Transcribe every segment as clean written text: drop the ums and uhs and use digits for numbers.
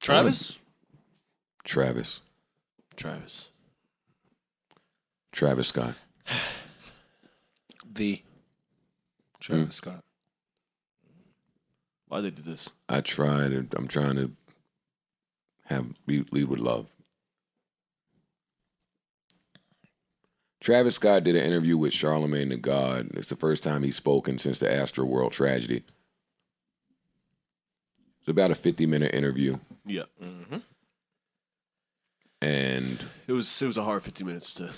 Travis? Travis Scott. The Travis Scott. Why they did this? I'm trying to lead with love. Travis Scott did an interview with Charlamagne the God. It's the first time he's spoken since the Astroworld tragedy. It's about a 50-minute interview. Yeah. Mm-hmm. And It was a hard 50 minutes to...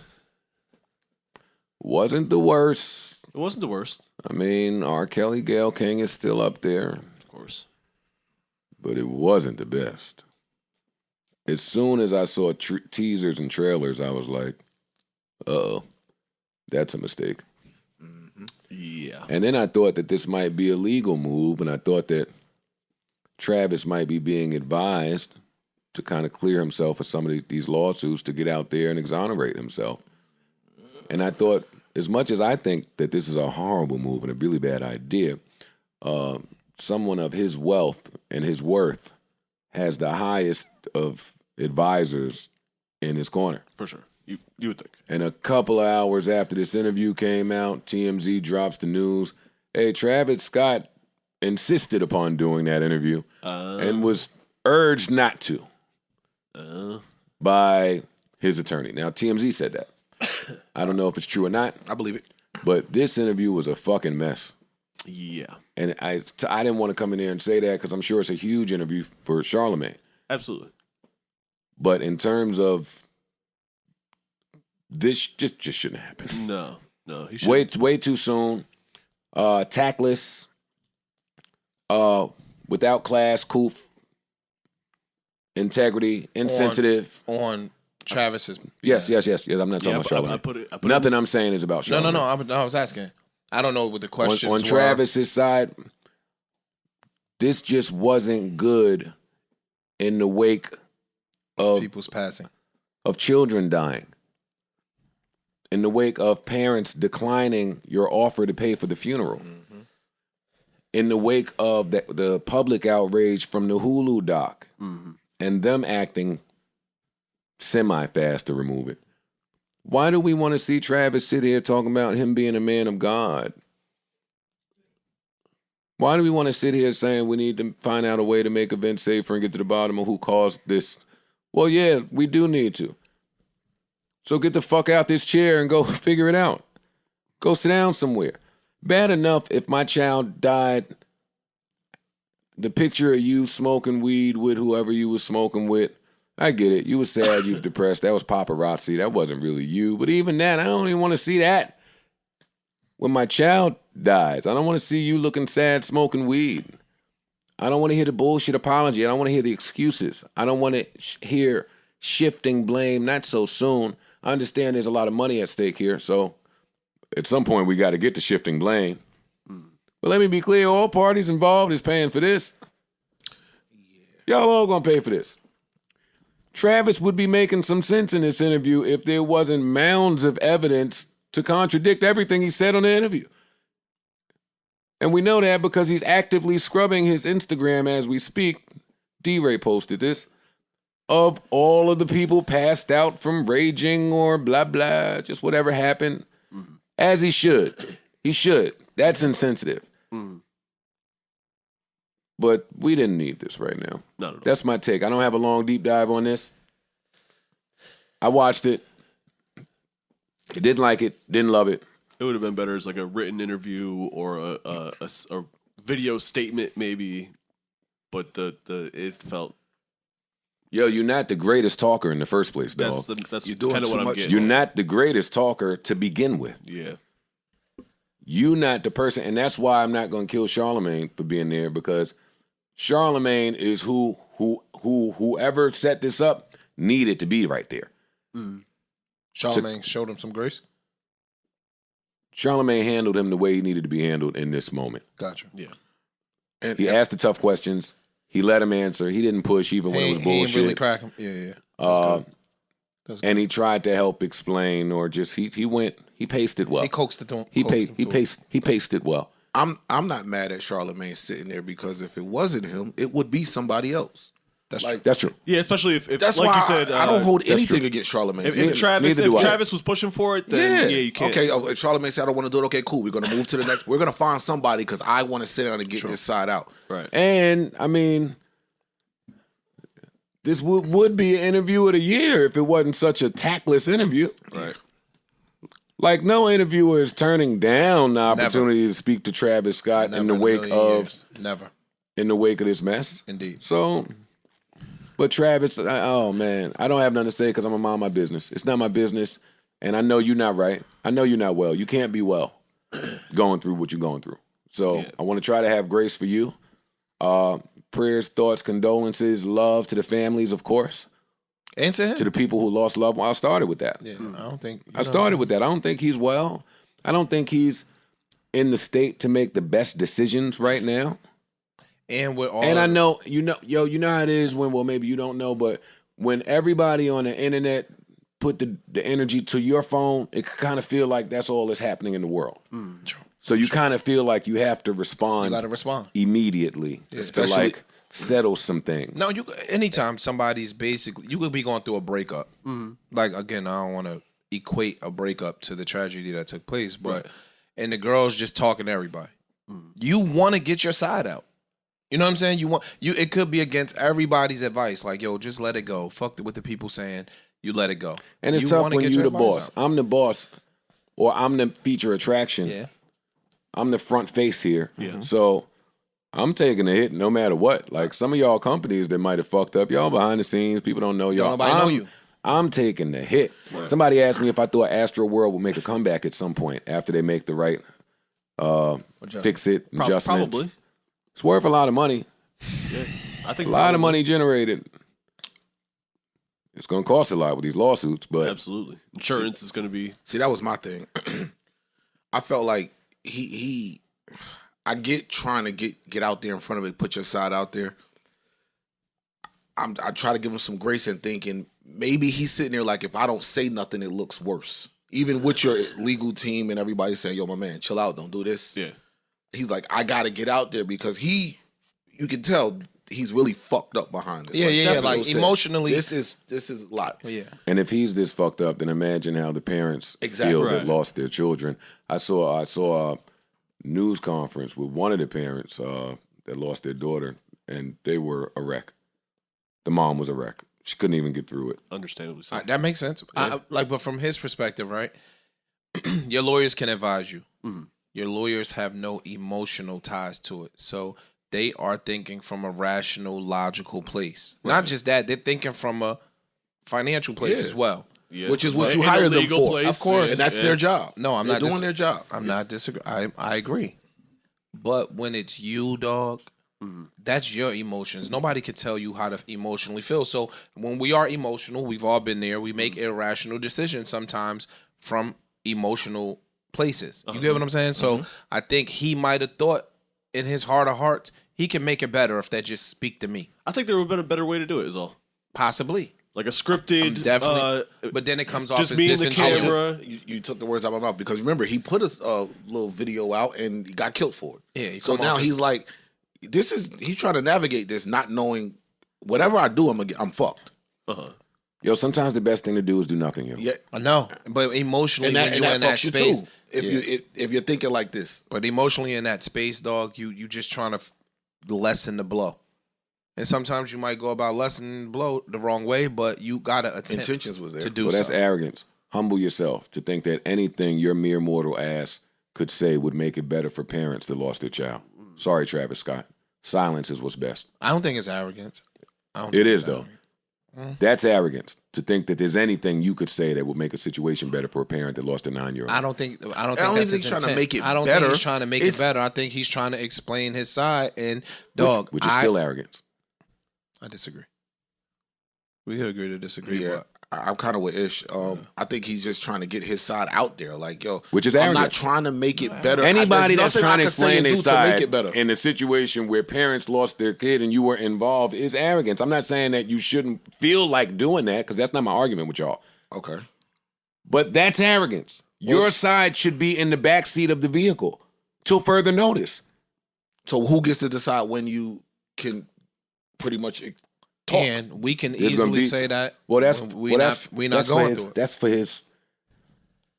wasn't the worst. It wasn't the worst. I mean, R. Kelly, Gayle King is still up there. Of course. But it wasn't the best. As soon as I saw teasers and trailers, I was like, uh-oh, that's a mistake. Mm-hmm. Yeah. And then I thought that this might be a legal move, and I thought that Travis might be being advised to kind of clear himself of some of these lawsuits to get out there and exonerate himself. And I thought, as much as I think that this is a horrible move and a really bad idea, someone of his wealth and his worth has the highest of advisors in his corner. For sure. You would think. And a couple of hours after this interview came out, TMZ drops the news. Hey, Travis Scott insisted upon doing that interview and was urged not to by his attorney. Now, TMZ said that. I don't know if it's true or not. I believe it. But this interview was a fucking mess. Yeah. And I didn't want to come in there and say that because I'm sure it's a huge interview for Charlamagne. Absolutely. But in terms of this, just shouldn't happen. No, he shouldn't. Way too soon. Tactless. Without class, coof. Integrity, insensitive. On Travis's. Yes. I'm not talking about Charlamagne. I put it Nothing I'm saying is about Charlamagne. No. I was asking. I don't know what the questions on were. Travis's side, this just wasn't good in the wake of people's passing, of children dying, in the wake of parents declining your offer to pay for the funeral, in the wake of the public outrage from the Hulu doc, and them acting semi-fast to remove it. Why do we want to see Travis sit here talking about him being a man of God? Why do we want to sit here saying we need to find out a way to make events safer and get to the bottom of who caused this? Well, yeah, we do need to. So get the fuck out this chair and go figure it out. Go sit down somewhere. Bad enough if my child died, the picture of you smoking weed with whoever you was smoking with, I get it. You was sad, you was depressed. That was paparazzi. That wasn't really you. But even that, I don't even want to see that. When my child dies, I don't want to see you looking sad, smoking weed. I don't want to hear the bullshit apology. I don't want to hear the excuses. I don't want to hear shifting blame, not so soon. I understand there's a lot of money at stake here, so at some point we got to get to shifting blame. But let me be clear, all parties involved is paying for this. Y'all all gonna pay for this. Travis would be making some sense in this interview if there wasn't mounds of evidence to contradict everything he said on the interview. And we know that because he's actively scrubbing his Instagram as we speak. D-Ray posted this. Of all of the people passed out from raging or blah, blah, just whatever happened. As he should. He should. That's insensitive. But we didn't need this right now. Not at all. That's my take. I don't have a long deep dive on this. I watched it. Didn't like it. Didn't love it. It would have been better as like a written interview or a video statement maybe, but it felt. Yo, you're not the greatest talker in the first place, dog. That's You're doing kind of too what I'm much. getting. You're not the greatest talker to begin with. Yeah. You not the person, and that's why I'm not going to kill Charlamagne for being there, because Charlamagne is whoever set this up needed to be right there. Charlamagne showed him some grace. Charlamagne handled him the way he needed to be handled in this moment. Gotcha. Yeah. And He asked the tough questions. He let him answer. He didn't push even when it was he bullshit. ain't really crack him. Yeah. That's good. That's good. And he tried to help explain, or just he paced it well. He coaxed it on. He paced it well. I'm not mad at Charlamagne sitting there, because if it wasn't him, it would be somebody else. That's true. Yeah, especially if That's like why you said, I don't hold that's anything true. against Charlamagne. If Travis was pushing for it, then yeah, you can't. Okay, if Charlamagne said I don't want to do it, okay, cool. We're gonna move to the next. We're gonna find somebody because I want to sit down and get this side out. Right. And I mean, this would be an interview of the year if it wasn't such a tactless interview. Right. Like, no interviewer is turning down the opportunity to speak to Travis Scott in the wake of in the wake of this mess. Indeed. So, but Travis, oh man, I don't have nothing to say because I'm gonna mind my business. It's not my business, and I know you're not right. I know you're not well. You can't be well going through what you're going through. So I want to try to have grace for you. Prayers, thoughts, condolences, love to the families, of course. And to him. To the people who lost loved ones. I started with that. Yeah, I don't think. I started with that. I don't think he's well. I don't think he's in the state to make the best decisions right now. And with all. And I know, you know how it is when, well, maybe you don't know, but when everybody on the internet put the energy to your phone, it kind of feel like that's all that's happening in the world. True. So you kind of feel like you have to respond. You got to respond immediately to like settle some things. No, anytime somebody's basically, you could be going through a breakup. Like, again, I don't want to equate a breakup to the tragedy that took place, but and the girl's just talking to everybody. You want to get your side out. You know what I'm saying? It could be against everybody's advice. Like, yo, just let it go. Fuck what the people saying. You let it go. And it's tough when you're the boss. I'm the boss, or I'm the feature attraction. Yeah. I'm the front face here. Yeah. So I'm taking a hit no matter what. Like some of y'all companies that might have fucked up, y'all behind the scenes, people don't know y'all. Nobody know you. I'm taking the hit. Right. Somebody asked me if I thought Astro World would make a comeback at some point after they make the right fix-it adjustments. Probably. It's worth a lot of money. Yeah. I think a lot of money generated. It's going to cost a lot with these lawsuits, but absolutely. Insurance is going to be. See, that was my thing. I felt like I get trying to get out there in front of it, put your side out there. I try to give him some grace and thinking maybe he's sitting there like, if I don't say nothing, it looks worse. Even with your legal team and everybody saying, yo, my man, chill out, don't do this. Yeah. He's like, I got to get out there because you can tell he's really fucked up behind this. Yeah. Like emotionally. This is a lot. Yeah. And if he's this fucked up, then imagine how the parents feel that lost their children. I saw a news conference with one of the parents that lost their daughter, and they were a wreck. The mom was a wreck. She couldn't even get through it. Understandably so. That makes sense. Yeah. But from his perspective, right? Your lawyers can advise you. Mm-hmm. Your lawyers have no emotional ties to it. So they are thinking from a rational, logical place. Right. Not just that, they're thinking from a financial place as well. Yeah. Which is what you hire them for. Place, of course. And that's their job. No, I'm They're not doing their job. I'm not disagreeing. I agree. But when it's you, dog, that's your emotions. Nobody can tell you how to emotionally feel. So when we are emotional, we've all been there. We make irrational decisions sometimes from emotional places. You get what I'm saying? So I think he might have thought in his heart of hearts, he can make it better if they just speak to me. I think there would have been a better way to do it, is all. Possibly. Like a scripted. Definitely. But then it comes off just as me and the disingenuous. camera. You took the words out of my mouth because remember, he put a little video out and he got killed for it. Yeah. So now he's like, he's trying to navigate this not knowing whatever I do, I'm fucked. Yo, sometimes the best thing to do is do nothing, yo. Yeah, I know. But emotionally, and when you're in that space. Too, if you're thinking like this. But emotionally in that space, dog, you just trying to lessen the blow. And sometimes you might go about lessening the blow the wrong way, but you gotta attempt intentions was there to do. Well, that's something. arrogance. Humble yourself to think that anything your mere mortal ass could say would make it better for parents that lost their child. Sorry, Travis Scott. Silence is what's best. I don't think it's arrogance. It is though. That's arrogance to think that there's anything you could say that would make a situation better for a parent that lost a 9-year-old. I don't think that's his trying intent. to make it I don't better. think he's trying to make it better. I think he's trying to explain his side. And dog, which is still arrogance. I disagree. We could agree to disagree. Yeah, I'm kind of with Ish. I think he's just trying to get his side out there. Like, yo, which is I'm arrogance. not trying to make it better. Anybody that's trying to explain their side make it better in a situation where parents lost their kid and you were involved is arrogance. I'm not saying that you shouldn't feel like doing that because that's not my argument with y'all. Okay. But that's arrogance. Your side should be in the back seat of the vehicle till further notice. So who gets to decide when you can pretty much talk. And we can There's gonna easily be- say that. Well, that's we that's not for going his, through it. That's for his.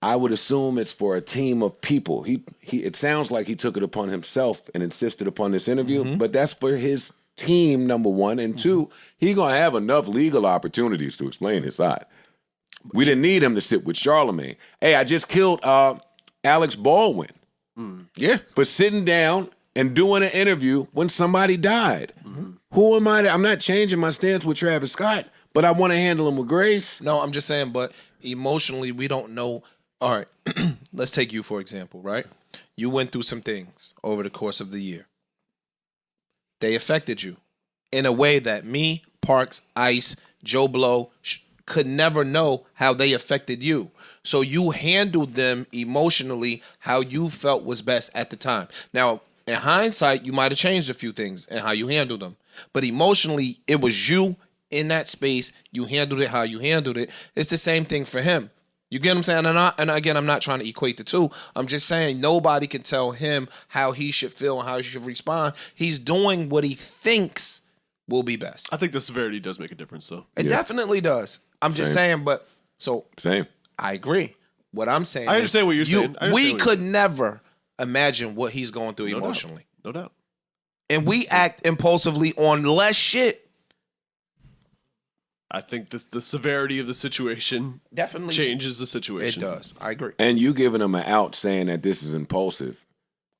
I would assume it's for a team of people. He. It sounds like he took it upon himself and insisted upon this interview, but that's for his team, number one, and two, he gonna have enough legal opportunities to explain his side. We didn't need him to sit with Charlamagne. Hey, I just killed Alex Baldwin Yeah. for sitting down and doing an interview when somebody died. Who am I? I'm not changing my stance with Travis Scott, but I want to handle him with grace. No, I'm just saying, but emotionally, we don't know. All right, let's take you, for example, right? You went through some things over the course of the year. They affected you in a way that me, Parks, Ice, Joe Blow could never know how they affected you. So you handled them emotionally how you felt was best at the time. Now, in hindsight, you might have changed a few things and how you handled them. But emotionally, it was you in that space. You handled it how you handled it. It's the same thing for him. You get what I'm saying? And again, I'm not trying to equate the two. I'm just saying nobody can tell him how he should feel and how he should respond. He's doing what he thinks will be best. I think the severity does make a difference, though. It definitely does. I'm just saying, but so Same. I agree. What I'm saying I understand is what you're saying. I understand we what could never imagine what he's going through emotionally. No doubt. And we act impulsively on less shit. I think the severity of the situation Definitely changes the It situation. does. I agree. And you giving him an out saying that this is impulsive.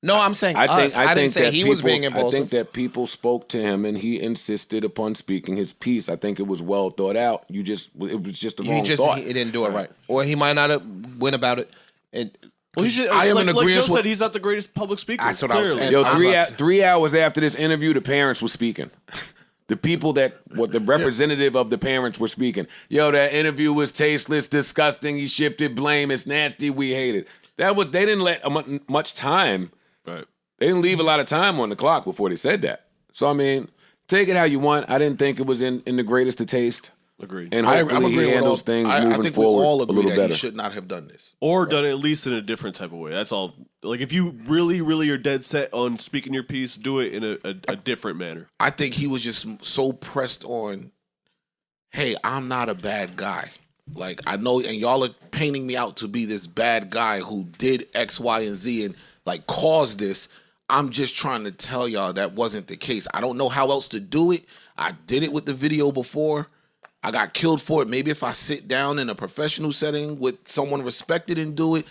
No, I'm saying us. I didn't say that he was being people- impulsive. I think that people spoke to him and he insisted upon speaking his piece. I think it was well thought out. It was just the wrong thought. He didn't do it right. Or he might not have went about it. And Well, he's just, I am like, in like agreement Joe with- said, he's not the greatest public speaker. That's what I was clearly. saying. Yo, I was about to say. 3 hours after this interview, the parents were speaking. The people the representative of the parents were speaking. Yo, that interview was tasteless, disgusting. He shipped it, blame. It's nasty. We hate it. They didn't let much time. Right. They didn't leave a lot of time on the clock before they said that. So I mean, take it how you want. I didn't think it was in the greatest of taste. Agreed. And I'm hopefully he agreeing with handles all. things I moving think forward we all a agree little that better. he should not have done this. Or done it at least in a different type of way. That's all. Like, if you really, really are dead set on speaking your piece, do it in a different manner. I think he was just so pressed on, hey, I'm not a bad guy. Like, I know, and y'all are painting me out to be this bad guy who did X, Y, and Z and, like, caused this. I'm just trying to tell y'all that wasn't the case. I don't know how else to do it. I did it with the video before. I got killed for it. Maybe if I sit down in a professional setting with someone respected and do it,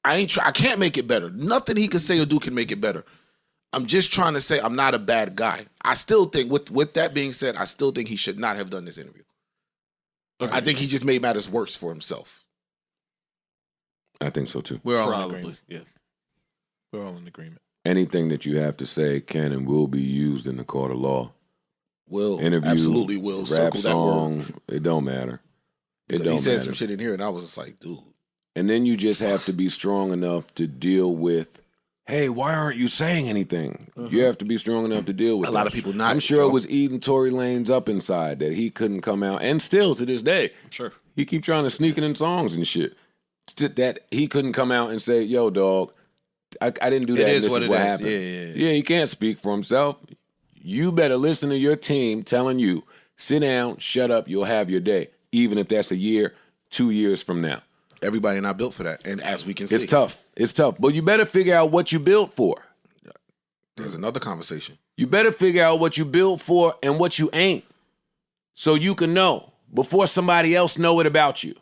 I can't make it better. Nothing he can say or do can make it better. I'm just trying to say I'm not a bad guy. I still think, with that being said, I still think he should not have done this interview. Okay. I think he just made matters worse for himself. I think so too. we're all in Probably. agreement. Yeah. We're all in agreement. Anything that you have to say can and will be used in the court of law. Will Interview, absolutely will rap circle that word. song, it don't matter. It Because don't he said matter. some shit in here, and I was just like, dude. And then you just have to be strong enough to deal with, hey, why aren't you saying anything? You have to be strong enough to deal with A that. lot of people not, I'm sure bro. it was eating Tory Lanez up inside that he couldn't come out. And still to this day, Sure. he keep trying to sneak it in songs and shit. That he couldn't come out and say, yo, dog, I didn't do that. It is and this what is it what is. happened. Yeah. Yeah, he can't speak for himself. You better listen to your team telling you, sit down, shut up, you'll have your day. Even if that's a year, 2 years from now. Everybody not built for that. And as we can see, It's tough. It's tough. But you better figure out what you built for. there's another conversation. You better figure out what you built for and what you ain't. So you can know before somebody else know it about you.